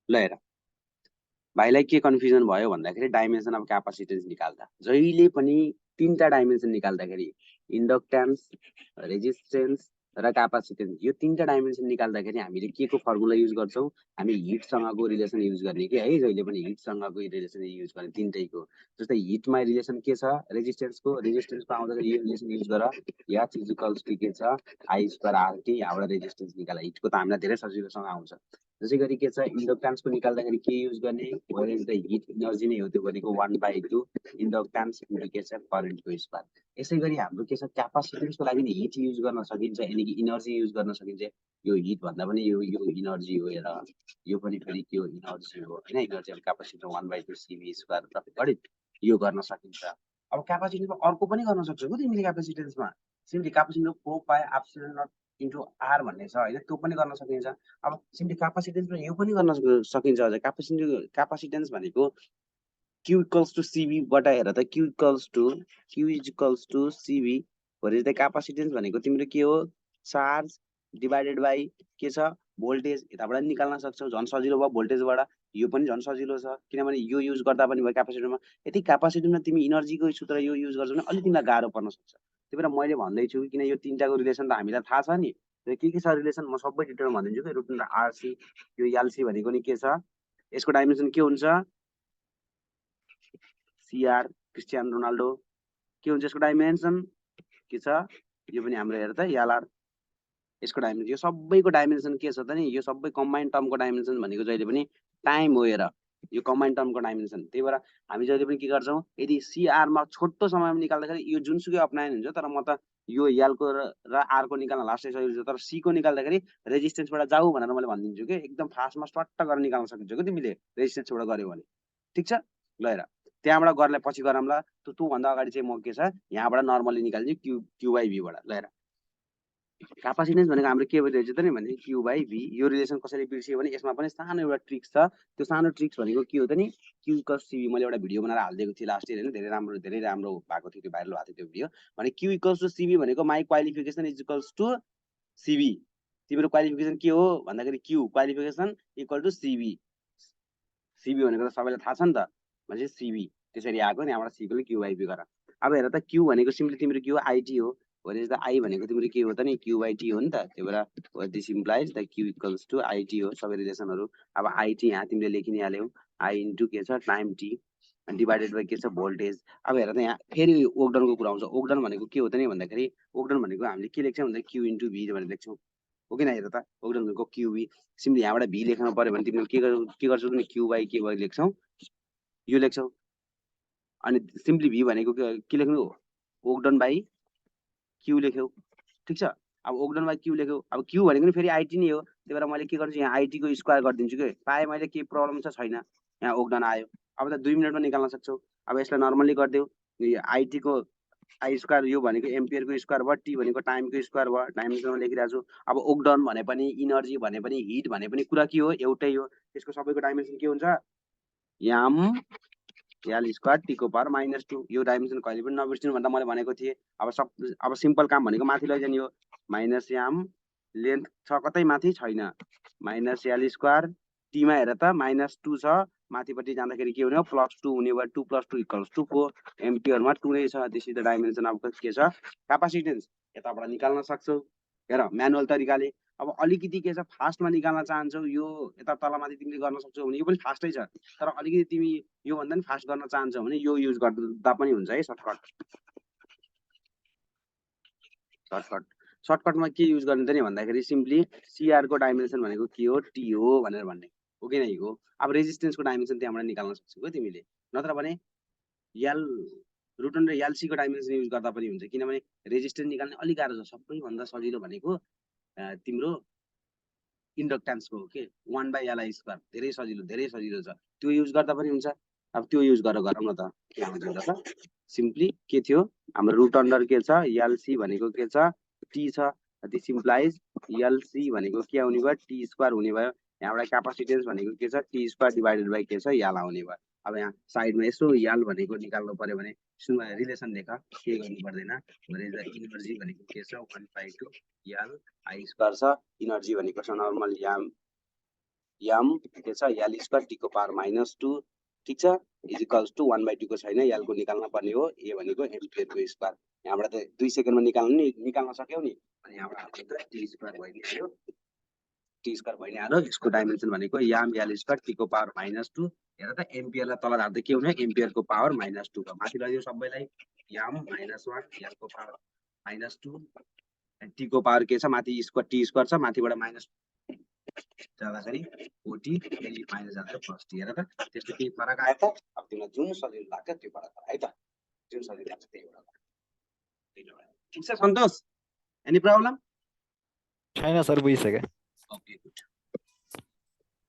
ल हेर भाइलाई के कन्फ्युजन भयो भन्दाखेरि डाइमेन्सन अफ क्यापासिटेन्स निकाल्दा जहिले पनि तीनटा डाइमेन्सन निकाल्दाखेरि इन्डक्टेन्स रेजिस्टेन्स र क्यापासिटेन्स यो तीनटा डाइमेन्सन निकाल्दाखेरि हामीले के को फर्मुला युज गर्छौं हामी हिटसँगको रिलेसन युज गर्ने के है जहिले पनि हिटसँगको रिलेसन युज गर्ने तीनटैको जस्तै हिटमा रिलेसन के छ रेजिस्टेन्सको आउँदाखेरि यो रिलेसन युज गर H इक्वल्स टु के छ I स्क्वायर RT यहाँबाट रेजिस्टेन्स निकाल हिटको त हामीलाई धेरै सजिलोसँग आउँछ जसै गरी के छ इन्डक्टेन्सको निकाल्दाखेरि के युज गर्ने where is the heat energy नै हो त्यो भनेको 1/2 इन्डक्टेन्स इन्टु के छ करेन्टको स्क्वायर यसै गरी हाम्रो के छ क्यापासिटेन्सको लागि नि हिट युज गर्न सकिन्छ यानी कि एनर्जी युज गर्न सकिन्छ यो हिट भन्दा पनि यो एनर्जी हो हेर यो पनि फेरि के हो एनर्जी हो हैन energy of capacitor 1/2 CV square गणित यो गर्न सकिन्छ अब क्यापासिटेन्समा अर्को पनि गर्न सक्छौ तिमीले क्यापासिटेन्समा सिम्पली क्यापासिटेन्सको 4 pi epsilon naught into R भन्ने छ हैन त्यो पनि गर्न सकिन्छ अब सिम्पली क्यापासिटेन्समा यो पनि गर्न सकिन्छ अझ क्यापासिटेन्स भनेको Q equals to CV बटा हेर त Q is equals to CV भरे त क्यापासिटेन्स भनेको तिम्रो के हो चार्ज डिवाइडेड बाइ के छ भोल्टेज यताबाट निकाल्न सक्छौ झन् सजिलो भयो भोल्टेजबाट यो पनि झन् सजिलो छ किनभने यो युज गर्दा पनि भयो क्यापासिटरमा यदि क्यापासिटरमा तिमी एनर्जीको सूत्र यो युज गर्छौ भने अलि तिमीलाई गाह्रो पर्न सक्छ त्यही भएर मैले भन्दै छु किन यो तीनटाको रिलेसन त हामीलाई थाहा छ नि के छ रिलेसन म सबै डिटेलमा भनिदिन्छु के रुट आरसी यो एलसी भनेको नि के छ यसको डाइमेन्सन के हुन्छ CR क्रिस्टियानो रोनाल्डो के हुन्छ यसको डाइमेन्सन के छ यो पनि हाम्रो हेर त LR यसको डाइमेन्सन यो सबैको डाइमेन्सन के छ त नि यो सबै कम्बाइन्ड टर्मको डाइमेन्सन भनेको जहिले पनि टाइम हो हेर यो कम्बाइन्ड टर्मको डाइमेन्सन त्यही भएर हामी जहिले पनि के गर्छौं यदि CR मा छोटो समयमा निकाल्दाखेरि यो जुनसुकै अप्नाइन हुन्छ तर म त यो L को र R को निकाल्न लास्टै सजिलो छ तर C को निकाल्दाखेरि रेजिस्टेन्सबाट जाऊ भनेर मैले भनिदिन्छु के एकदम फास्टमा स्टट्ट गरेर निकाल्न सकिन्छ के तिमीले रेजिस्टेन्सबाट गर्यो भने ठीक छ ल हेर त्यहाँबाट गर्नलाई पछि गरौँला तँ भन्दा अगाडि चाहिँ म के छ यहाँबाट नर्मली निकाल्छु Q/V बाट ल हेर क्यापासिटेन्स भनेको हाम्रो के भइरहेछ त नि भने Q/V यो रिलेसन कसरी बिर्सियो भने यसमा पनि सानो एउटा ट्रिक्स छ त्यो सानो ट्रिक्स भनेको के हो त नि Q + CV मैले एउटा भिडियो बनाएर हाल्दिएको थिएँ लास्ट इयर हैन धेरै राम्रो भएको थियो त्यो भाइरल भएको थियो त्यो भिडियो भने Q = CV भनेको my qualification is equals to CV तिम्रो क्वालिफिकेसन के हो भन्दाखेरि Q qualification equal to CV CV भनेको त सबैलाई थाहा छ नि त भनेपछि CV त्यसरी आएको नि यहाँबाट C को Q/V गर अब हेर त Q भनेको सिम्पली तिम्रो के हो IT हो भने त I भनेको तिम्रो के हो त नि Q/T हो नि त त्यही भएर this implies the Q equals to IT हो सबै रिलेसनहरु अब IT यहाँ तिमीले लेखिहाल्यौ I इन्टु के छ टाइम T डिवाइडेड बाइ के छ भोल्टेज अब हेर त यहाँ फेरि ओक्डनको कुरा आउँछ ओक्डन भनेको के हो त नि भन्दाखेरि ओक्डन भनेको हामीले के लेख्छौं भन्दा Q इन्टु V भनेर लेख्छौं हो किन हेर त ओक्डन भनेको QV सिम्पली यहाँबाट V लेख्न पर्यो भने तिमीले के गर्छौ नि Q/K लेख्छौ यो लेख्छौ अनि सिम्पली V भनेको के लेख्नु ओक्डन बाइ Q लेख्यौ ठीक छ अब ओक्डन बाइ Q लेख्यौ अब Q भनेको नि फेरि IT नै हो त्यही भएर मैले के गर्छु यहाँ IT को स्क्वायर गरिदिन्छु के पाए मैले के प्रब्लम छ छैन यहाँ ओक्डन आयो अब त 2 मिनेटमा निकाल्न सक्छौ अब यसलाई नर्मली गर्दियौ IT को I स्क्वायर यो भनेको एम्पियर को स्क्वायर भयो T भनेको टाइम को स्क्वायर भयो डाइमेन्सनमा लेखिरहेछु अब ओक्डन भने पनि एनर्जी भने पनि हिट भने पनि कुरा के हो एउटै हो यसको सबैको डाइमेन्सन के हुन्छ m L स्क्वायर T को पावर -2 यो डाइमेन्सन कहिले पनि नबिर्सिनु भन्दा मैले भनेको थिएँ अब सिम्पल काम भनेको माथि लैजाने हो -m लेन्थ छ कतै माथि छैन -L स्क्वायर T मा हेर त -2 छ माथिपट्टि जाँदाखेरि के हुने हो +2 हुने भयो 2 + 2 = 4 एम्पियरमा 2 नै छ this is the dimension of के छ क्यापासिटेन्स यताबाट निकाल्न सक्छौ हेर म्यानुअल तरिकाले अब अलिकति के छ फास्टमा निकाल्न चाहन्छौ यो यता तलमाथि तिमीले गर्न सक्छौ भने यो पनि फास्टै छ तर अलिकति तिमी यो भन्दा नि फास्ट गर्न चाहन्छौ भने यो युज गर्दा पनि हुन्छ है सर्टकटमा के युज गर्ने त नि भन्दाखेरि सिम्पली CR को डाइमेन्सन भनेको के हो T हो भनेर भन्ने हो कि नै हो अब रेजिस्टेन्सको डाइमेन्सन त्यहाँबाट निकाल्न सक्छौ के तिमीले नत्र भने L रुटन र LC को डाइमेन्सन युज गर्दा पनि हुन्छ किनभने रेजिस्टेन्स निकाल्ने अलि गाह्रो छ सबैभन्दा सजिलो भनेको तिम्रो इन्डक्टेन्स को के 1/Li स्क्वायर धेरै सजिलो छ त्यो युज गर्दा पनि हुन्छ अब त्यो युज गरेर गरौँ न त के आउँछ त सिम्पली के थियो हाम्रो रुट अन्डर के छ LC भनेको के छ T छ दिस इम्प्लाइज LC भनेको के आउने भयो T स्क्वायर हुने भयो यहाँबाट क्यापासिटेन्स भनेको के छ T स्क्वायर डिवाइडेड बाइ के छ L आउने भयो अब यहाँ साइडमा यसो L भनेको निकाल्नु पर्यो भने रिलेसन लेख के गर्नु पर्दैन भने इनर्जी भनेको के छ 1/2 L I स्क्वायर छ इनर्जी भनेको छ नर्मल m के छ l स्क्वायर t को पावर -2 ठीक छ इज इक्वल्स टु 1/2 को छैन l को निकाल्न पर्ने हो a भनेको एम्पियर को स्क्वायर यहाँबाट त 2 सेकेन्डमा निकाल्न सक्यौ नि अनि यहाँबाट हाम्रो t स्क्वायर भइदियो t स्क्वायर भइने आलो यसको डाइमेन्सन भनेको याम l स्क्वायर t को पावर -2 हेर त एम्पियरलाई तल राख्दै के हुने एम्पियर को पावर -2 को माथि लगियो सबैलाई याम -1 l को पावर -2 t को पावर के छ माथि स्क्वायर t स्क्वायर छ माथिबाट माइनस जाँदाखेरि ओटी फेरि माइनस जाँदा प्लस टी हेर त त्यस्तो केही फरक आयो त अब तिमीलाई जुन सजिलो लाग्छ त्यो फरक है त जुन सजिलो लाग्छ त्यही एउटा ठिक छ सन्तोष एनी प्रब्लम छैन सर बुझिसके ओके गुड